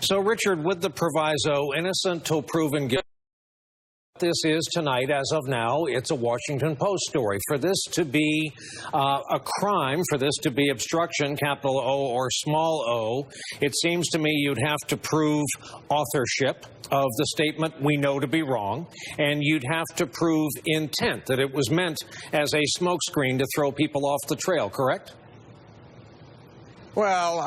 So, Richard, with the proviso, innocent till proven guilty, this is tonight, as of now, it's a Washington Post story. For this to be a crime, for this to be obstruction, capital O or small o, it seems to me you'd have to prove authorship of the statement we know to be wrong, and you'd have to prove intent, that it was meant as a smokescreen to throw people off the trail, correct? Well,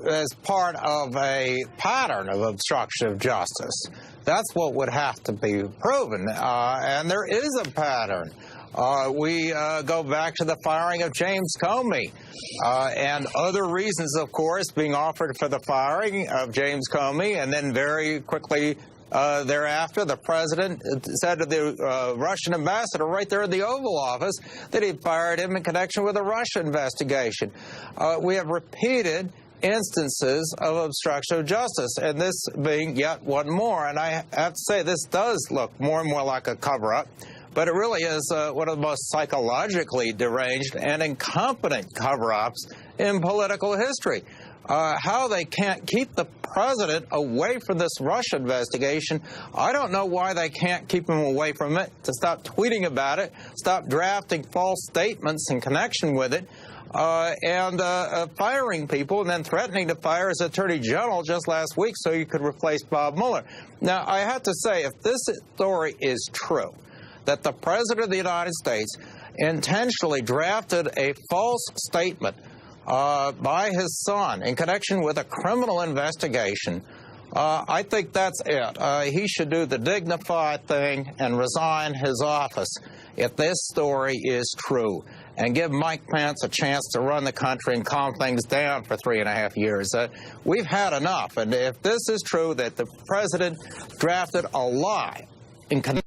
as part of a pattern of obstruction of justice. That's what would have to be proven, and there is a pattern. We go back to the firing of James Comey and other reasons, of course, being offered for the firing of James Comey, and then very quickly thereafter, the president said to the Russian ambassador right there in the Oval Office that he fired him in connection with a Russia investigation. We have repeated instances of obstruction of justice, and this being yet one more. And I have to say, this does look more and more like a cover-up, but it really is one of the most psychologically deranged and incompetent cover-ups in political history. How they can't keep the president away from this Russia investigation, I don't know why they can't keep him away from it, to stop tweeting about it, stop drafting false statements in connection with it, and firing people and then threatening to fire his attorney general just last week so you could replace Bob Mueller. Now, I have to say, if this story is true, that the president of the United States intentionally drafted a false statement by his son in connection with a criminal investigation, I think that's it. He should do the dignified thing and resign his office if this story is true, and give Mike Pence a chance to run the country and calm things down for 3.5 years. We've had enough, and if this is true that the president drafted a lie in connection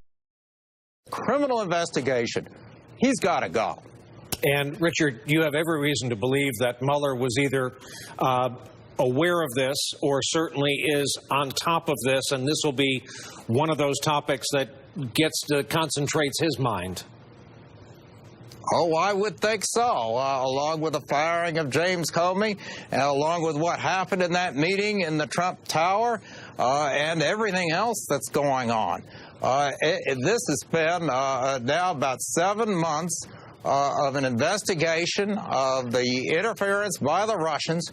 with a criminal investigation, he's got to go. And, Richard, you have every reason to believe that Mueller was either aware of this or certainly is on top of this, and this will be one of those topics that concentrates his mind. Oh, I would think so, along with the firing of James Comey, and along with what happened in that meeting in the Trump Tower, and everything else that's going on. This has been now about 7 months of an investigation of the interference by the Russians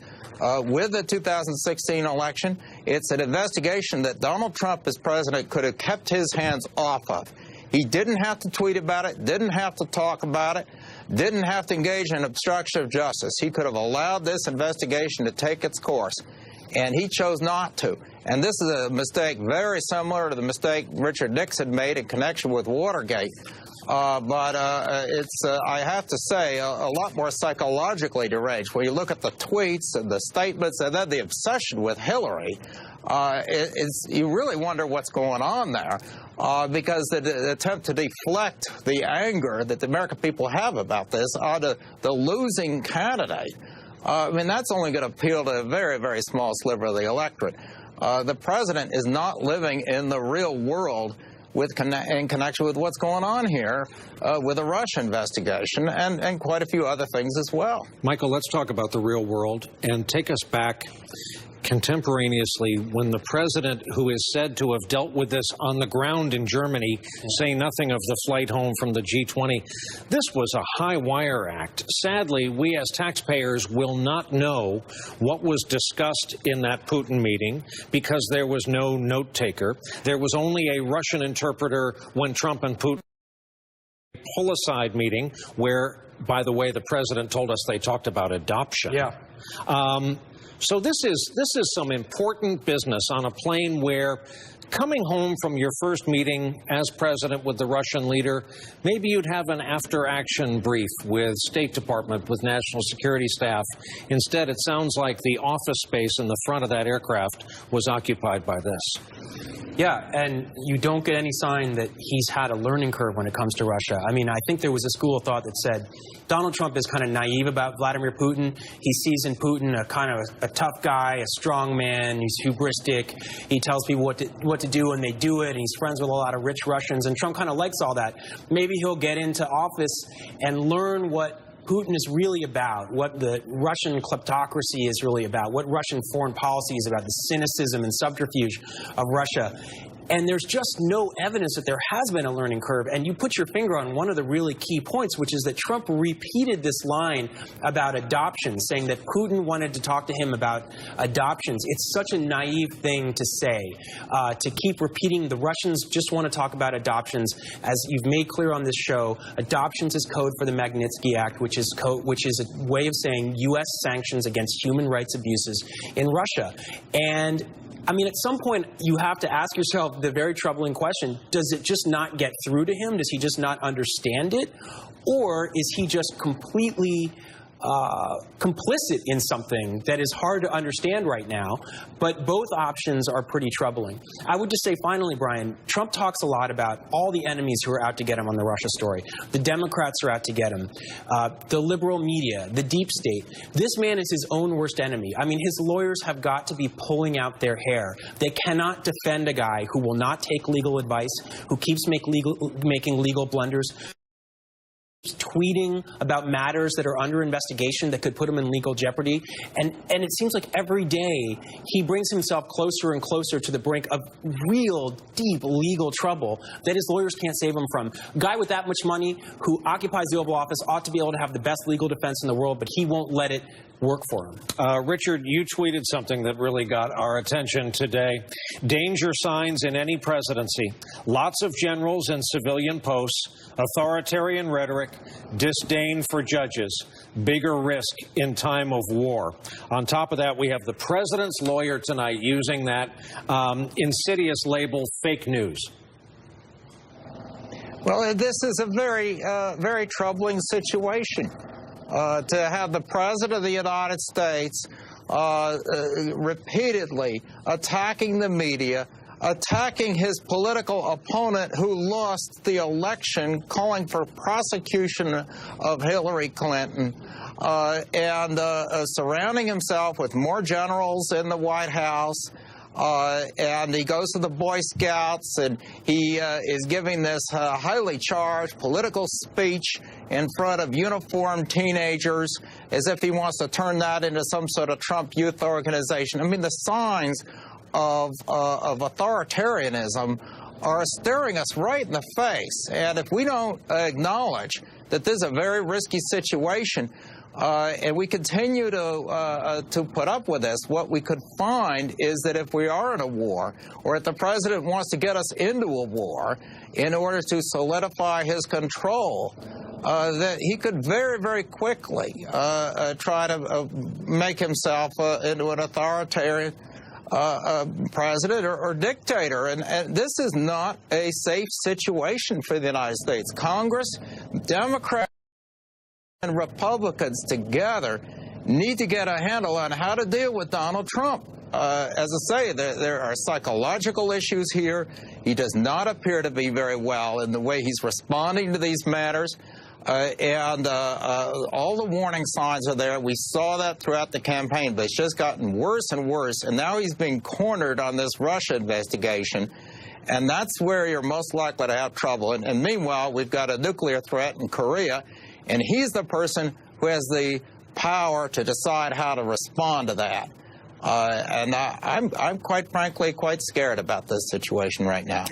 with the 2016 election. It's an investigation that Donald Trump, as president, could have kept his hands off of. He didn't have to tweet about it, didn't have to talk about it, didn't have to engage in obstruction of justice. He could have allowed this investigation to take its course, and he chose not to. And this is a mistake very similar to the mistake Richard Nixon made in connection with Watergate. But it's, I have to say, a lot more psychologically deranged. When you look at the tweets and the statements and then the obsession with Hillary, you really wonder what's going on there, because the attempt to deflect the anger that the American people have about this onto the losing candidate, I mean, that's only going to appeal to a very, very small sliver of the electorate. The president is not living in the real world in connection with what's going on here with the Russia investigation and quite a few other things as well. Michael, let's talk about the real world and take us back contemporaneously when the president, who is said to have dealt with this on the ground in Germany, saying nothing of the flight home from the G20, this was a high-wire act. Sadly, we as taxpayers will not know what was discussed in that Putin meeting because there was no note-taker. There was only a Russian interpreter when Trump and Putin had a pull-aside meeting where, by the way, the president told us they talked about adoption. Yeah. So this is some important business on a plane where, coming home from your first meeting as president with the Russian leader, maybe you'd have an after-action brief with State Department, with national security staff. Instead, it sounds like the office space in the front of that aircraft was occupied by this. Yeah, and you don't get any sign that he's had a learning curve when it comes to Russia. I mean, I think there was a school of thought that said Donald Trump is kind of naive about Vladimir Putin. He sees in Putin a kind of a tough guy, a strong man. He's hubristic. He tells people what to do, and they do it. And he's friends with a lot of rich Russians. And Trump kind of likes all that. Maybe he'll get into office and learn what Putin is really about, what the Russian kleptocracy is really about, what Russian foreign policy is about, the cynicism and subterfuge of Russia. And there's just no evidence that there has been a learning curve. And you put your finger on one of the really key points, which is that Trump repeated this line about adoption, saying that Putin wanted to talk to him about adoptions. It's such a naive thing to say, to keep repeating the Russians just want to talk about adoptions. As you've made clear on this show, adoptions is code for the Magnitsky Act, which is a way of saying U.S. sanctions against human rights abuses in Russia. And I mean, at some point, you have to ask yourself the very troubling question, does it just not get through to him? Does he just not understand it? Or is he just completely complicit in something that is hard to understand right now? But both options are pretty troubling. I would just say, finally, Brian, Trump talks a lot about all the enemies who are out to get him on the Russia story. The Democrats are out to get him. The liberal media, the deep state. This man is his own worst enemy. I mean, his lawyers have got to be pulling out their hair. They cannot defend a guy who will not take legal advice, who keeps making legal blunders, tweeting about matters that are under investigation that could put him in legal jeopardy. And it seems like every day he brings himself closer and closer to the brink of real, deep legal trouble that his lawyers can't save him from. A guy with that much money who occupies the Oval Office ought to be able to have the best legal defense in the world, but he won't let it work for him. Richard, you tweeted something that really got our attention today. Danger signs in any presidency. Lots of generals in civilian posts, authoritarian rhetoric, disdain for judges, bigger risk in time of war. On top of that, we have the president's lawyer tonight using that insidious label, fake news. Well, this is a very troubling situation. To have the President of the United States repeatedly attacking the media, attacking his political opponent who lost the election, calling for prosecution of Hillary Clinton, and surrounding himself with more generals in the White House. And he goes to the Boy Scouts, and he is giving this highly charged political speech in front of uniformed teenagers as if he wants to turn that into some sort of Trump youth organization. I mean, the signs of authoritarianism are staring us right in the face. And if we don't acknowledge that this is a very risky situation, and we continue to put up with this, what we could find is that if we are in a war, or if the president wants to get us into a war in order to solidify his control, that he could very, very quickly try to make himself into an authoritarian president or dictator. And this is not a safe situation for the United States. Congress, Democrats, and Republicans together need to get a handle on how to deal with Donald Trump. As I say, there are psychological issues here. He does not appear to be very well in the way he's responding to these matters. And all the warning signs are there. We saw that throughout the campaign, but it's just gotten worse and worse. And now he's being cornered on this Russia investigation. And that's where you're most likely to have trouble. And meanwhile, we've got a nuclear threat in Korea. And he's the person who has the power to decide how to respond to that. And I'm quite frankly quite scared about this situation right now.